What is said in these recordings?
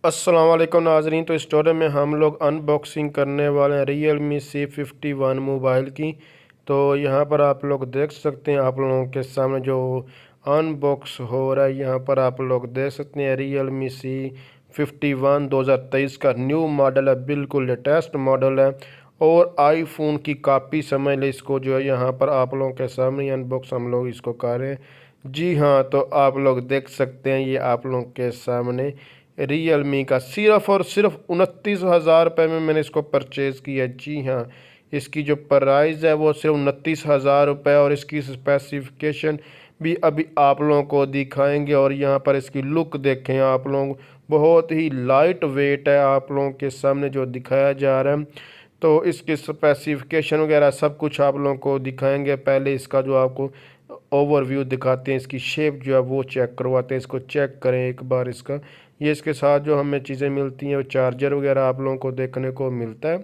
अस्सलाम वालेकुम नाजरीन। तो इस स्टोरी में हम लोग अनबॉक्सिंग करने वाले हैं Realme C51 मोबाइल की। तो यहाँ पर आप लोग देख सकते हैं, आप लोगों के सामने जो अनबॉक्स हो रहा है, यहाँ पर आप लोग देख सकते हैं Realme C51 2023 का न्यू मॉडल है, बिल्कुल लेटेस्ट मॉडल है और आईफोन की कापी समझ ले इसको। जो है यहाँ पर आप लोगों के सामने अनबॉक्स हम लोग इसको कर रहे हैं। जी हाँ, तो आप लोग देख सकते हैं, ये आप लोगों के सामने रियलमी का सिर्फ़ और सिर्फ 29,000 रुपये में मैंने इसको परचेज़ किया। जी हाँ, इसकी जो प्राइस है वो सिर्फ 29,000 रुपये और इसकी स्पेसिफिकेशन भी अभी आप लोगों को दिखाएंगे। और यहाँ पर इसकी लुक देखें आप लोग, बहुत ही लाइट वेट है, आप लोगों के सामने जो दिखाया जा रहा है। तो इसके स्पेसिफिकेशन वगैरह सब कुछ आप लोगों को दिखाएंगे। पहले इसका जो आपको ओवरव्यू दिखाते हैं, इसकी शेप जो है वो चेक करवाते हैं। इसको चेक करें एक बार इसका। ये इसके साथ जो हमें चीज़ें मिलती हैं वो चार्जर वगैरह आप लोगों को देखने को मिलता है।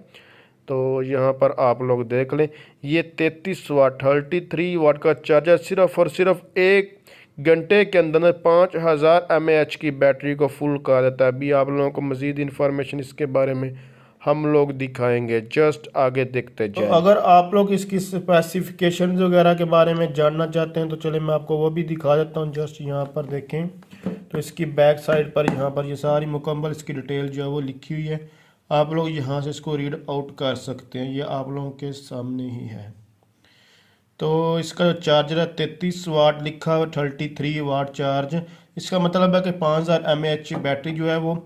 तो यहाँ पर आप लोग देख लें, ये 33 वाट 33 वाट का चार्जर सिर्फ़ और सिर्फ 1 घंटे के अंदर 5000 mAh की बैटरी को फुल कर देता है। अभी आप लोगों को मज़ीद इन्फॉर्मेशन इसके बारे में हम लोग दिखाएंगे, जस्ट आगे देखते तो जाएं। अगर आप लोग इसकी स्पेसिफिकेशंस वगैरह के बारे में जानना चाहते हैं तो चले मैं आपको वो भी दिखा देता हूँ। जस्ट यहाँ पर देखें तो इसकी बैक साइड पर यहाँ पर ये सारी मुकम्मल इसकी डिटेल जो है वो लिखी हुई है। आप लोग यहाँ से इसको रीड आउट कर सकते हैं, ये आप लोगों के सामने ही है। तो इसका जो चार्जर है 33 वाट लिखा हुआ, 33 वाट चार्ज। इसका मतलब है कि 5000 mAh की बैटरी जो है वो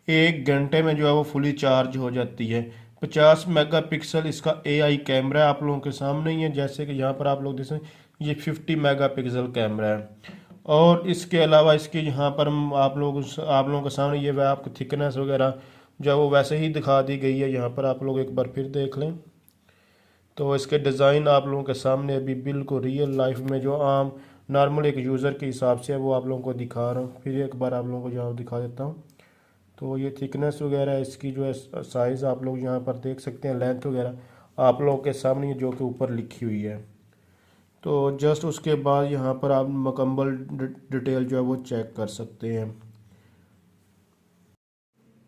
1 घंटे में जो है वो फुली चार्ज हो जाती है। 50 मेगापिक्सल इसका AI कैमरा है, आप लोगों के सामने ही है। जैसे कि यहाँ पर आप लोग देख सकते हैं, ये 50 मेगापिक्सल कैमरा है। और इसके अलावा इसके यहाँ पर आप लोगों के सामने ये वह आपको थिकनेस वगैरह जो है वो वैसे ही दिखा दी गई है। यहाँ पर आप लोग एक बार फिर देख लें तो इसके डिज़ाइन आप लोगों के सामने अभी बिल्कुल रियल लाइफ में जो आम नॉर्मल एक यूज़र के हिसाब से है वो आप लोगों को दिखा रहा हूँ। फिर एक बार आप लोगों को यहाँ दिखा देता हूँ। तो ये थिकनेस वगैरह इसकी जो है साइज़ आप लोग यहाँ पर देख सकते हैं, लेंथ वगैरह आप लोगों के सामने जो कि ऊपर लिखी हुई है। तो जस्ट उसके बाद यहाँ पर आप मुकम्मल डिटेल जो है वो चेक कर सकते हैं।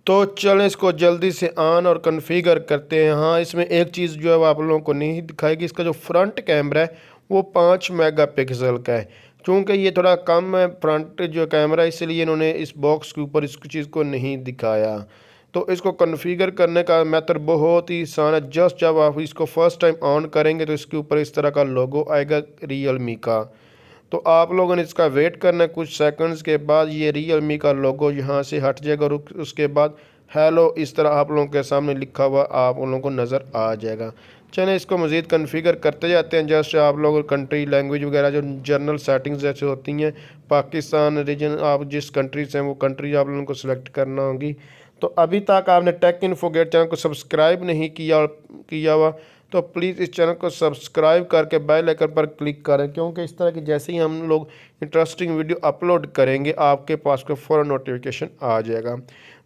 तो चलें इसको जल्दी से ऑन और कन्फिगर करते हैं। हाँ, इसमें एक चीज़ जो है वो आप लोगों को नहीं दिखाएगी, इसका जो फ्रंट कैमरा है वो 5 मेगापिक्सल का है। चूँकि ये थोड़ा कम है फ्रंट जो कैमरा, इसलिए इन्होंने इस बॉक्स के ऊपर इस चीज़ को नहीं दिखाया। तो इसको कन्फिगर करने का मेथड बहुत ही आसान है। जस्ट जब आप इसको फर्स्ट टाइम ऑन करेंगे तो इसके ऊपर इस तरह का लोगो आएगा रियलमी का। तो आप लोगों ने इसका वेट करना है, कुछ सेकंड्स के बाद ये रियलमी का लोगो यहाँ से हट जाएगा और उसके बाद हेलो इस तरह आप लोगों के सामने लिखा हुआ आप लोगों को नज़र आ जाएगा। चलें इसको मज़ीद कन्फिगर करते जाते हैं। जस्ट आप लोग कंट्री लैंग्वेज वगैरह जो जनरल सेटिंग्स जैसे होती हैं, पाकिस्तान रीजन, आप जिस कंट्री से हैं वो कंट्री आप लोगों को सिलेक्ट करना होगी। तो अभी तक आपने टेक इन्फो गेट चैनल को सब्सक्राइब नहीं किया हुआ तो प्लीज़ इस चैनल को सब्सक्राइब करके बेल आइकन पर क्लिक करें, क्योंकि इस तरह की जैसे ही हम लोग इंटरेस्टिंग वीडियो अपलोड करेंगे आपके पास को फ़ौरन नोटिफिकेशन आ जाएगा।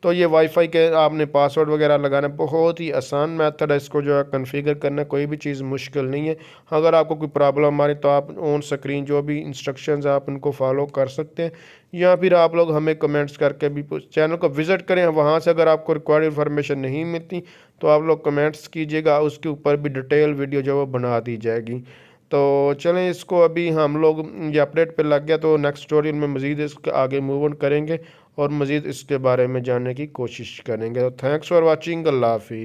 तो ये वाईफाई के आपने पासवर्ड वगैरह लगाना, बहुत ही आसान मेथड है इसको जो है कन्फिगर करना, कोई भी चीज़ मुश्किल नहीं है। अगर आपको कोई प्रॉब्लम आ रही तो आप ऑन स्क्रीन जो भी इंस्ट्रक्शंस आप उनको फॉलो कर सकते हैं, या फिर आप लोग हमें कमेंट्स करके भी चैनल को विज़िट करें। वहाँ से अगर आपको रिक्वायर्ड इन्फॉर्मेशन नहीं मिलती तो आप लोग कमेंट्स कीजिएगा, उसके ऊपर भी डिटेल वीडियो जो है वो बना दी जाएगी। तो चलें इसको अभी हम लोग ये अपडेट पे लग गया तो नेक्स्ट ट्यूटोरियल में मज़ीद इसके आगे मूव ऑन करेंगे और मज़ीद इसके बारे में जानने की कोशिश करेंगे। तो थैंक्स फॉर वाचिंग, अल्लाह हाफिज़।